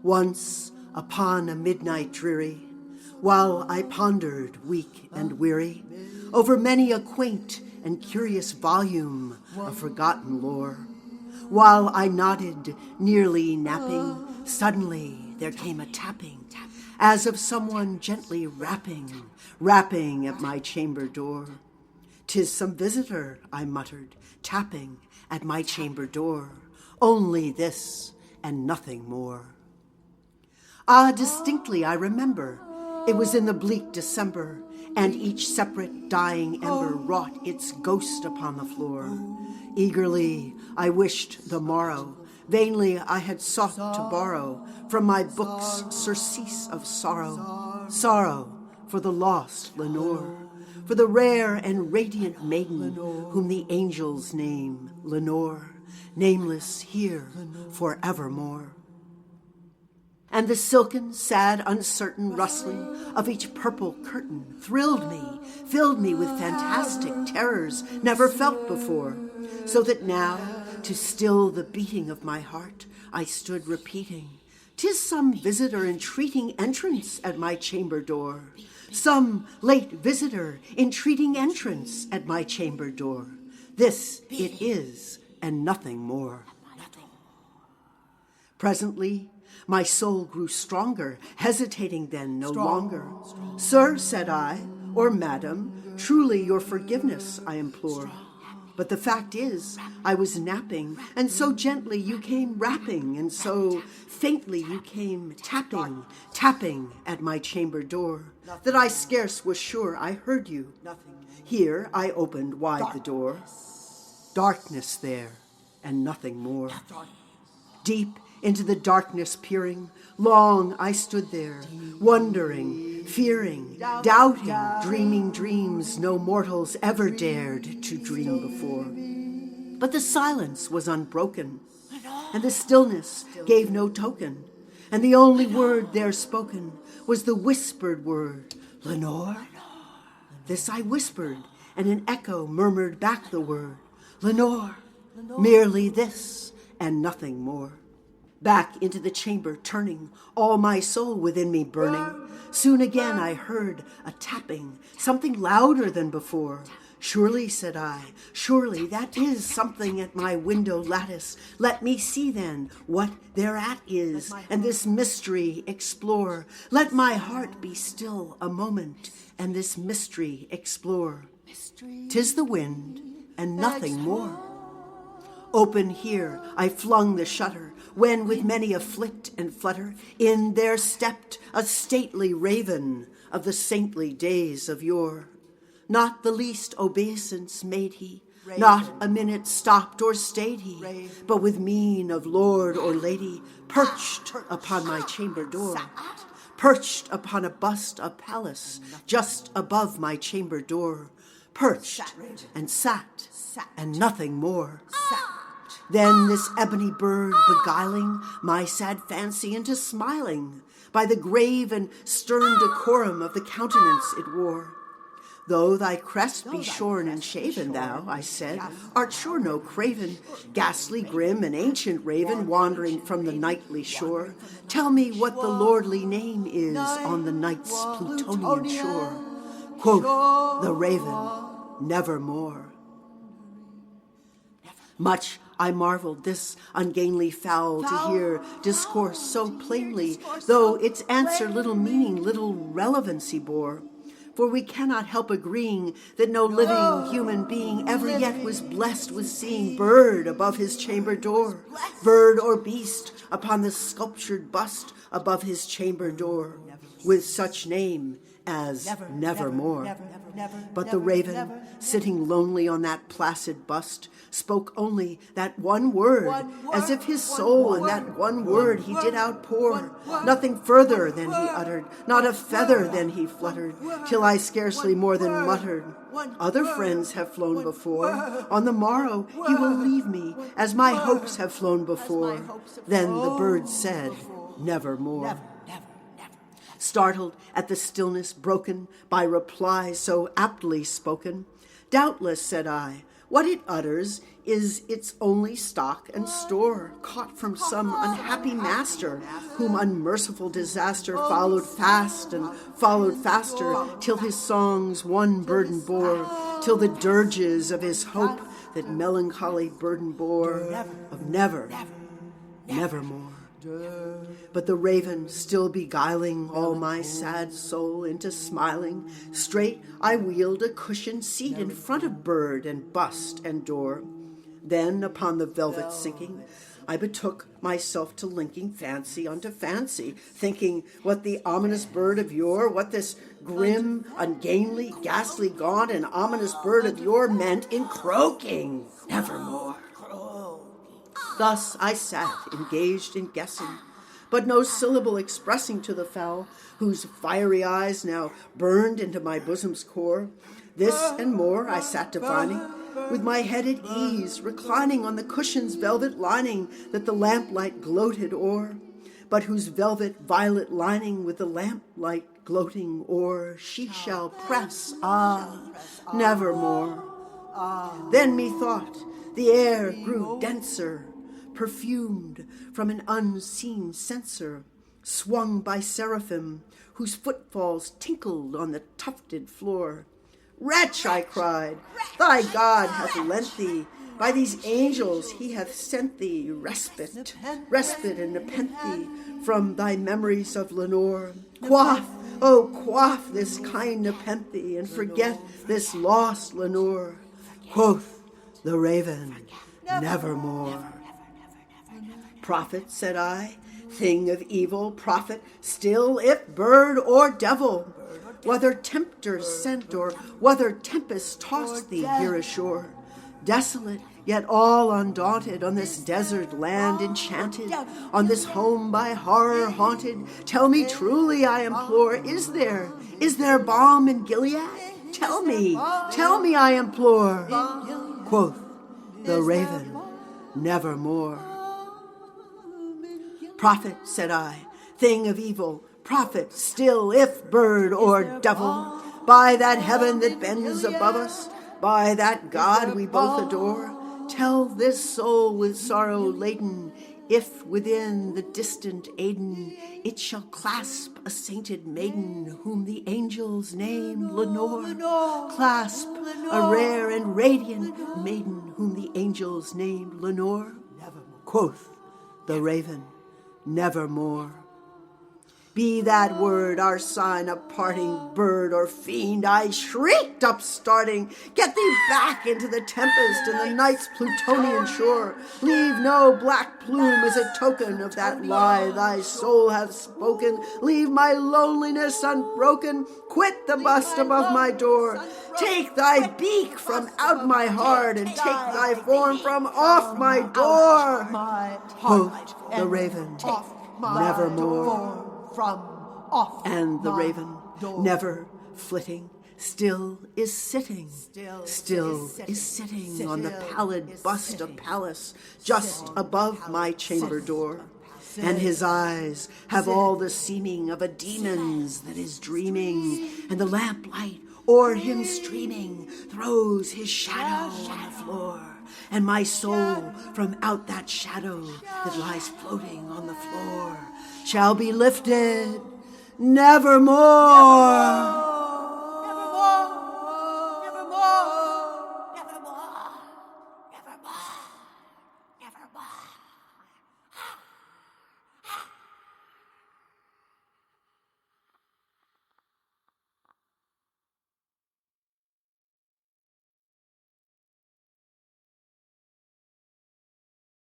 Once upon a midnight dreary, while I pondered, weak and weary, over many a quaint and curious volume of forgotten lore, while I nodded, nearly napping, suddenly there came a tapping, as of someone gently rapping at my chamber door. "'Tis some visitor," I muttered, tapping at my chamber door. "Only this and nothing more." Ah, distinctly I remember, it was in the bleak December, and each separate dying ember wrought its ghost upon the floor. Eagerly I wished the morrow, vainly I had sought to borrow from my books surcease of sorrow, sorrow for the lost Lenore, for the rare and radiant maiden whom the angels name Lenore, nameless here for evermore. And the silken, sad, uncertain rustling of each purple curtain thrilled me, filled me with fantastic terrors never felt before, so that now, to still the beating of my heart, I stood repeating, "'Tis some visitor entreating entrance at my chamber door, some late visitor entreating entrance at my chamber door. This it is, and nothing more." Presently, my soul grew stronger, hesitating then no longer. "Sir," said I, or "Madam, truly your forgiveness I implore. But the fact is, I was napping, and so gently you came rapping, and so faintly you came tapping at my chamber door, that I scarce was sure I heard you. Here I opened wide the door. Darkness there, and nothing more. Deep into the darkness peering, long I stood there, wondering, fearing, doubting, dreaming dreams no mortals ever dared to dream before. But the silence was unbroken, and the stillness gave no token, and the only word there spoken was the whispered word, "Lenore?" This I whispered, and an echo murmured back the word, "Lenore," merely this and nothing more. Back into the chamber turning, all my soul within me burning, soon again I heard a tapping, something louder than before. "Surely," said I, "surely that is something at my window lattice. Let me see then what thereat is, and this mystery explore. Let my heart be still a moment, and this mystery explore. 'Tis the wind, and nothing more." Open here I flung the shutter, when with many a flit and flutter in there stepped a stately raven of the saintly days of yore. Not the least obeisance made he, not a minute stopped or stayed he, but with mien of lord or lady perched upon my chamber door, perched upon a bust of Pallas just above my chamber door, perched and sat and nothing more. Then this ebony bird beguiling my sad fancy into smiling by the grave and stern decorum of the countenance it wore. "Though thy crest be shorn and shaven, thou," I said, "art sure no craven, ghastly, grim, and ancient raven wandering from the nightly shore. Tell me what the lordly name is on the night's Plutonian shore." Quoth the raven, "Nevermore." Much I marveled this ungainly fowl to hear discourse so plainly, though its answer little meaning, little relevancy bore. For we cannot help agreeing that no living human being ever yet was blessed with seeing bird above his chamber door, bird or beast upon the sculptured bust above his chamber door, with such name as Nevermore. But the raven, sitting lonely on that placid bust, spoke only that one word, as if his soul in that one word he did outpour. Nothing further than he uttered, not a feather than he fluttered, till I scarcely more than muttered, "Other friends have flown before. On the morrow he will leave me, as my hopes have flown before." Then the bird said, "Nevermore." Startled at the stillness broken by reply so aptly spoken, "Doubtless," said I, "what it utters is its only stock and store, caught from some unhappy master, whom unmerciful disaster followed fast and followed faster, till his songs one burden bore, till the dirges of his hope that melancholy burden bore, of never, nevermore. But the raven still beguiling all my sad soul into smiling, straight I wheeled a cushioned seat in front of bird and bust and door. Then, upon the velvet sinking, I betook myself to linking fancy unto fancy, thinking what the ominous bird of yore, what this grim, ungainly, ghastly, gaunt, and ominous bird of yore meant in croaking, nevermore. Thus I sat, engaged in guessing, but no syllable expressing to the fowl, whose fiery eyes now burned into my bosom's core. This and more I sat divining, with my head at ease, reclining on the cushion's velvet lining that the lamplight gloated o'er, but whose velvet violet lining with the lamplight gloating o'er she shall press, nevermore. Then methought the air grew denser, perfumed from an unseen censer, swung by seraphim, whose footfalls tinkled on the tufted floor. Wretch, I cried, thy God hath lent thee, by these angels he hath sent thee respite and nepenthe from thy memories of Lenore. Quaff, oh quaff this kind nepenthe, and forget this lost Lenore. Quoth the raven, nevermore. Prophet, said I, thing of evil, prophet, still if bird or devil, whether tempter sent or whether tempest tossed thee here ashore, desolate yet all undaunted, on this desert land enchanted, on this home by horror haunted, tell me truly, I implore, is there balm in Gilead? Tell me, I implore. Quoth the raven, nevermore. Prophet, said I, thing of evil, prophet still, if bird or devil, by that heaven that bends above us, by that God we both adore, tell this soul with sorrow laden, if within the distant Aden it shall clasp a sainted maiden, whom the angels name Lenore. Clasp a rare and radiant maiden, whom the angels name Lenore. Quoth the raven, nevermore. Be that word our sign of parting, bird or fiend, I shrieked upstarting. Get thee back into the tempest and the night's Plutonian shore. Leave no black plume as a token of that lie thy soul hath spoken. Leave my loneliness unbroken. Quit the bust above my door. Take thy beak from out my heart, and take thy form from off my door. Quoth the raven, nevermore. And the raven, never flitting, still is sitting on the pallid bust of Pallas, just above my chamber door. And his eyes have all the seeming of a demon's that is dreaming, and the lamplight o'er him streaming throws his shadow on the floor. And my soul from out that shadow that lies floating on the floor shall be lifted nevermore.